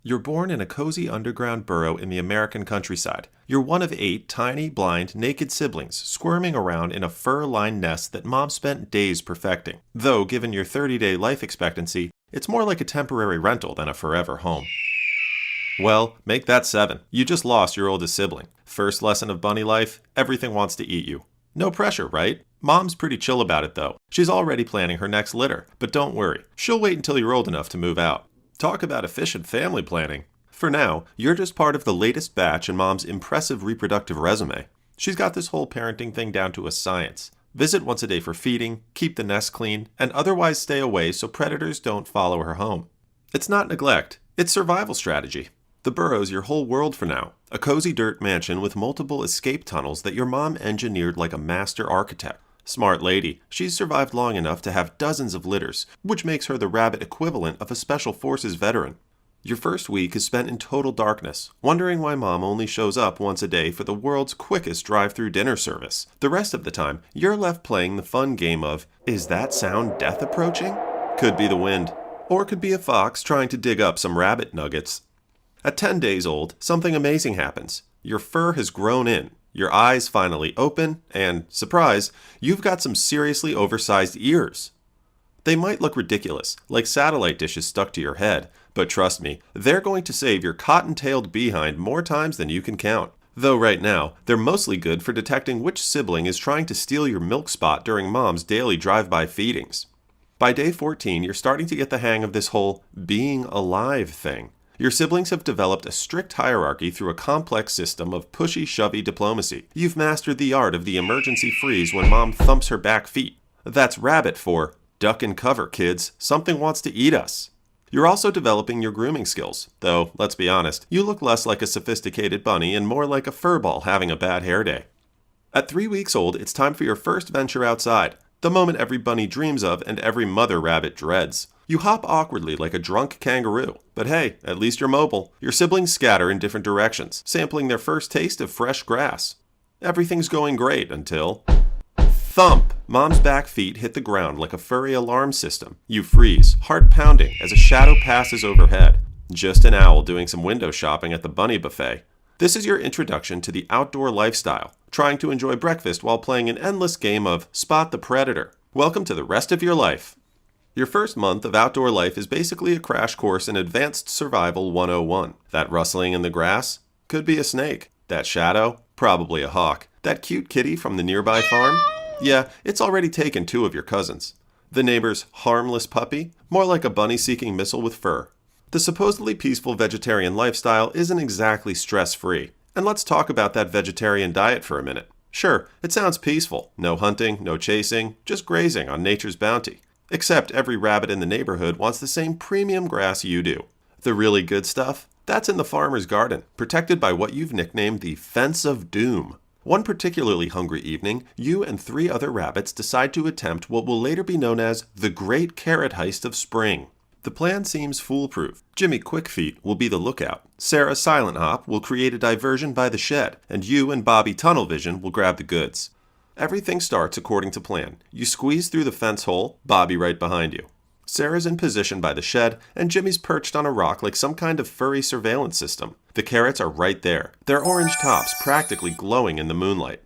You're born in a cozy underground burrow in the American countryside. You're one of 8 tiny, blind, naked siblings squirming around in a fur-lined nest that mom spent days perfecting. Though, given your 30-day life expectancy, it's more like a temporary rental than a forever home. Well, make that 7. You just lost your oldest sibling. First lesson of bunny life, everything wants to eat you. No pressure, right? Mom's pretty chill about it though. She's already planning her next litter. But don't worry, she'll wait until you're old enough to move out. Talk about efficient family planning. For now, you're just part of the latest batch in Mom's impressive reproductive resume. She's got this whole parenting thing down to a science. Visit once a day for feeding, keep the nest clean, and otherwise stay away so predators don't follow her home. It's not neglect, it's survival strategy. The burrow's your whole world for now. A cozy dirt mansion with multiple escape tunnels that your mom engineered like a master architect. Smart lady, she's survived long enough to have dozens of litters, which makes her the rabbit equivalent of a special forces veteran. Your first week is spent in total darkness, wondering why mom only shows up once a day for the world's quickest drive-through dinner service. The rest of the time, you're left playing the fun game of, is that sound death approaching? Could be the wind. Or could be a fox trying to dig up some rabbit nuggets. At 10 days old, something amazing happens. Your fur has grown in. Your eyes finally open, and, surprise, you've got some seriously oversized ears. They might look ridiculous, like satellite dishes stuck to your head, but trust me, they're going to save your cotton-tailed behind more times than you can count. Though right now, they're mostly good for detecting which sibling is trying to steal your milk spot during mom's daily drive-by feedings. By day 14, you're starting to get the hang of this whole being alive thing. Your siblings have developed a strict hierarchy through a complex system of pushy-shovey diplomacy. You've mastered the art of the emergency freeze when mom thumps her back feet. That's rabbit for, duck and cover, kids. Something wants to eat us. You're also developing your grooming skills, though, let's be honest, you look less like a sophisticated bunny and more like a furball having a bad hair day. At 3 weeks old, it's time for your first venture outside, the moment every bunny dreams of and every mother rabbit dreads. You hop awkwardly like a drunk kangaroo, but hey, at least you're mobile. Your siblings scatter in different directions, sampling their first taste of fresh grass. Everything's going great until... thump! Mom's back feet hit the ground like a furry alarm system. You freeze, heart pounding, as a shadow passes overhead. Just an owl doing some window shopping at the bunny buffet. This is your introduction to the outdoor lifestyle, trying to enjoy breakfast while playing an endless game of Spot the Predator. Welcome to the rest of your life. Your first month of outdoor life is basically a crash course in Advanced Survival 101. That rustling in the grass? Could be a snake. That shadow? Probably a hawk. That cute kitty from the nearby farm? Yeah, it's already taken 2 of your cousins. The neighbor's harmless puppy? More like a bunny-seeking missile with fur. The supposedly peaceful vegetarian lifestyle isn't exactly stress-free. And let's talk about that vegetarian diet for a minute. Sure, it sounds peaceful. No hunting, no chasing, just grazing on nature's bounty. Except every rabbit in the neighborhood wants the same premium grass you do. The really good stuff? That's in the farmer's garden, protected by what you've nicknamed the Fence of Doom. One particularly hungry evening, you and 3 other rabbits decide to attempt what will later be known as the Great Carrot Heist of Spring. The plan seems foolproof. Jimmy Quickfeet will be the lookout. Sarah Silent Hop will create a diversion by the shed, and you and Bobby Tunnel Vision will grab the goods. Everything starts according to plan. You squeeze through the fence hole, Bobby right behind you. Sarah's in position by the shed, and Jimmy's perched on a rock like some kind of furry surveillance system. The carrots are right there, their orange tops practically glowing in the moonlight.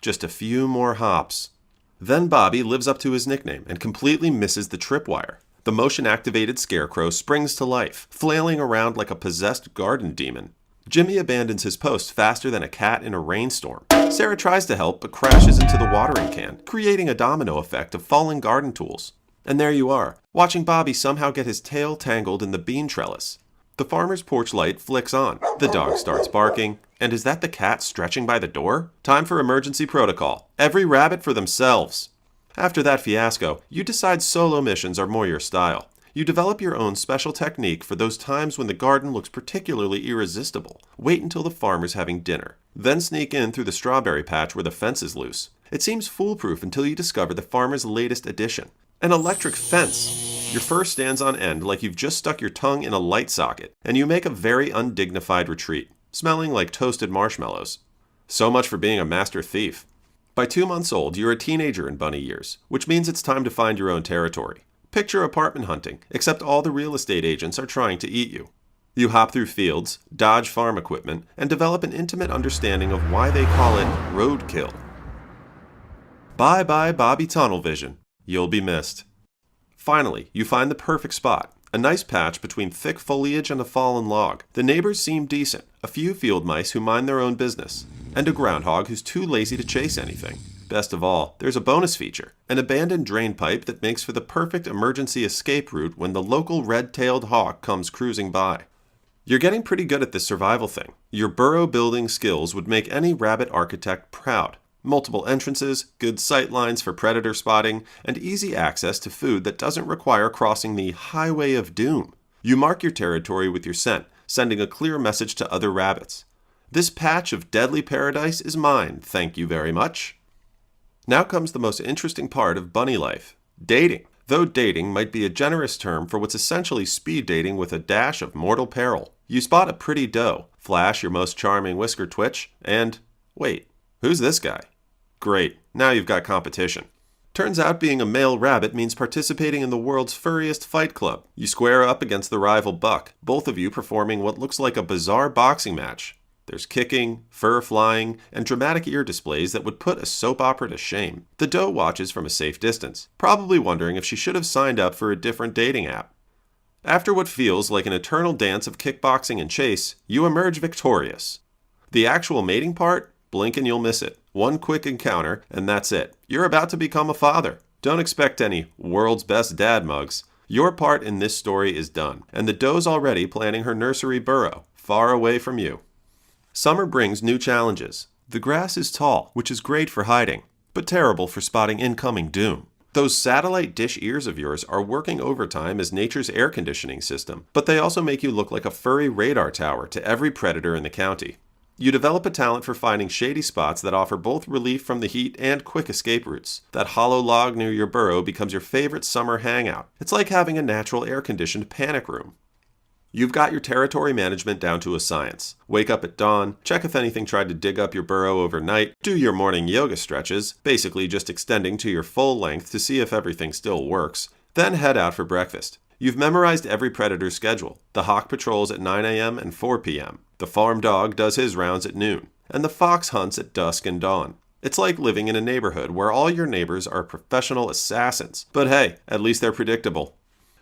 Just a few more hops. Then Bobby lives up to his nickname and completely misses the tripwire. The motion-activated scarecrow springs to life, flailing around like a possessed garden demon. Jimmy abandons his post faster than a cat in a rainstorm. Sarah tries to help but crashes into the watering can, creating a domino effect of falling garden tools. And there you are, watching Bobby somehow get his tail tangled in the bean trellis. The farmer's porch light flicks on, the dog starts barking, and is that the cat stretching by the door? Time for emergency protocol. Every rabbit for themselves. After that fiasco, you decide solo missions are more your style. You develop your own special technique for those times when the garden looks particularly irresistible. Wait until the farmer's having dinner. Then sneak in through the strawberry patch where the fence is loose. It seems foolproof until you discover the farmer's latest addition. An electric fence. Your fur stands on end like you've just stuck your tongue in a light socket, and you make a very undignified retreat, smelling like toasted marshmallows. So much for being a master thief. By 2 months old, you're a teenager in bunny years, which means it's time to find your own territory. Picture apartment hunting, except all the real estate agents are trying to eat you. You hop through fields, dodge farm equipment, and develop an intimate understanding of why they call it roadkill. Bye-bye Bobby Tunnel Vision. You'll be missed. Finally, you find the perfect spot. A nice patch between thick foliage and a fallen log. The neighbors seem decent, a few field mice who mind their own business, and a groundhog who's too lazy to chase anything. Best of all, there's a bonus feature, an abandoned drain pipe that makes for the perfect emergency escape route when the local red-tailed hawk comes cruising by. You're getting pretty good at this survival thing. Your burrow building skills would make any rabbit architect proud. Multiple entrances, good sight lines for predator spotting, and easy access to food that doesn't require crossing the highway of doom. You mark your territory with your scent, sending a clear message to other rabbits. This patch of deadly paradise is mine, thank you very much. Now comes the most interesting part of bunny life, dating. Though dating might be a generous term for what's essentially speed dating with a dash of mortal peril. You spot a pretty doe, flash your most charming whisker twitch, and wait, who's this guy? Great, now you've got competition. Turns out being a male rabbit means participating in the world's furriest fight club. You square up against the rival buck, both of you performing what looks like a bizarre boxing match. There's kicking, fur flying, and dramatic ear displays that would put a soap opera to shame. The doe watches from a safe distance, probably wondering if she should have signed up for a different dating app. After what feels like an eternal dance of kickboxing and chase, you emerge victorious. The actual mating part? Blink and you'll miss it. One quick encounter, and that's it. You're about to become a father. Don't expect any world's best dad mugs. Your part in this story is done, and the doe's already planning her nursery burrow, far away from you. Summer brings new challenges. The grass is tall, which is great for hiding, but terrible for spotting incoming doom. Those satellite dish ears of yours are working overtime as nature's air conditioning system, but they also make you look like a furry radar tower to every predator in the county. You develop a talent for finding shady spots that offer both relief from the heat and quick escape routes. That hollow log near your burrow becomes your favorite summer hangout. It's like having a natural air-conditioned panic room. You've got your territory management down to a science. Wake up at dawn, check if anything tried to dig up your burrow overnight, do your morning yoga stretches, basically just extending to your full length to see if everything still works, then head out for breakfast. You've memorized every predator's schedule. The hawk patrols at 9 a.m. and 4 p.m. The farm dog does his rounds at noon, and the fox hunts at dusk and dawn. It's like living in a neighborhood where all your neighbors are professional assassins. But hey, at least they're predictable.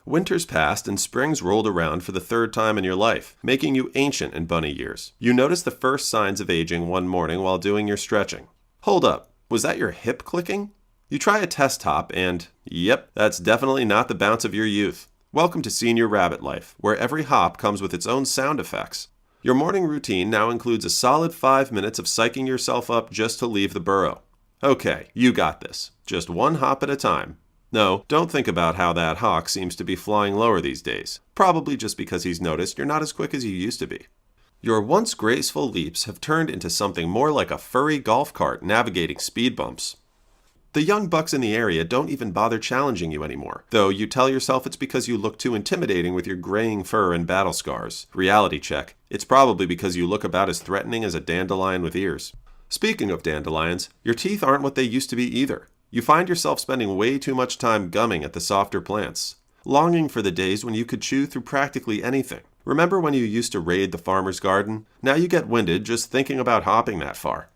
Winter's passed and spring's rolled around for the third time in your life, making you ancient in bunny years. You notice the first signs of aging one morning while doing your stretching. Hold up, was that your hip clicking? You try a test hop and, yep, that's definitely not the bounce of your youth. Welcome to senior rabbit life, where every hop comes with its own sound effects. Your morning routine now includes a solid 5 minutes of psyching yourself up just to leave the burrow. Okay, you got this. Just one hop at a time. No, don't think about how that hawk seems to be flying lower these days. Probably just because he's noticed you're not as quick as you used to be. Your once graceful leaps have turned into something more like a furry golf cart navigating speed bumps. The young bucks in the area don't even bother challenging you anymore, though you tell yourself it's because you look too intimidating with your graying fur and battle scars. Reality check. It's probably because you look about as threatening as a dandelion with ears. Speaking of dandelions, your teeth aren't what they used to be either. You find yourself spending way too much time gumming at the softer plants, longing for the days when you could chew through practically anything. Remember when you used to raid the farmer's garden? Now you get winded just thinking about hopping that far.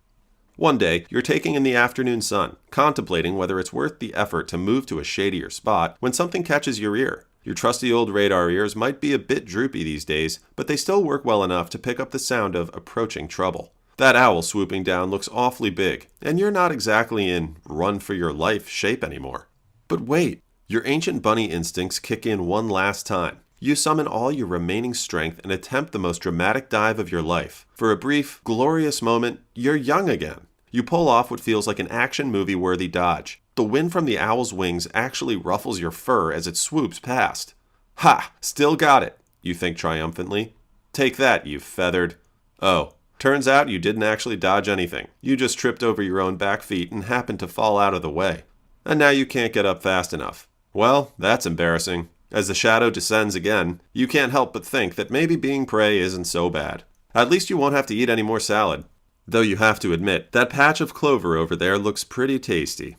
One day, you're taking in the afternoon sun, contemplating whether it's worth the effort to move to a shadier spot when something catches your ear. Your trusty old radar ears might be a bit droopy these days, but they still work well enough to pick up the sound of approaching trouble. That owl swooping down looks awfully big, and you're not exactly in run-for-your-life shape anymore. But wait, your ancient bunny instincts kick in one last time. You summon all your remaining strength and attempt the most dramatic dive of your life. For a brief, glorious moment, you're young again. You pull off what feels like an action movie-worthy dodge. The wind from the owl's wings actually ruffles your fur as it swoops past. Ha! Still got it, you think triumphantly. Take that, you feathered. Oh, turns out you didn't actually dodge anything. You just tripped over your own back feet and happened to fall out of the way. And now you can't get up fast enough. Well, that's embarrassing. As the shadow descends again, you can't help but think that maybe being prey isn't so bad. At least you won't have to eat any more salad. Though you have to admit, that patch of clover over there looks pretty tasty.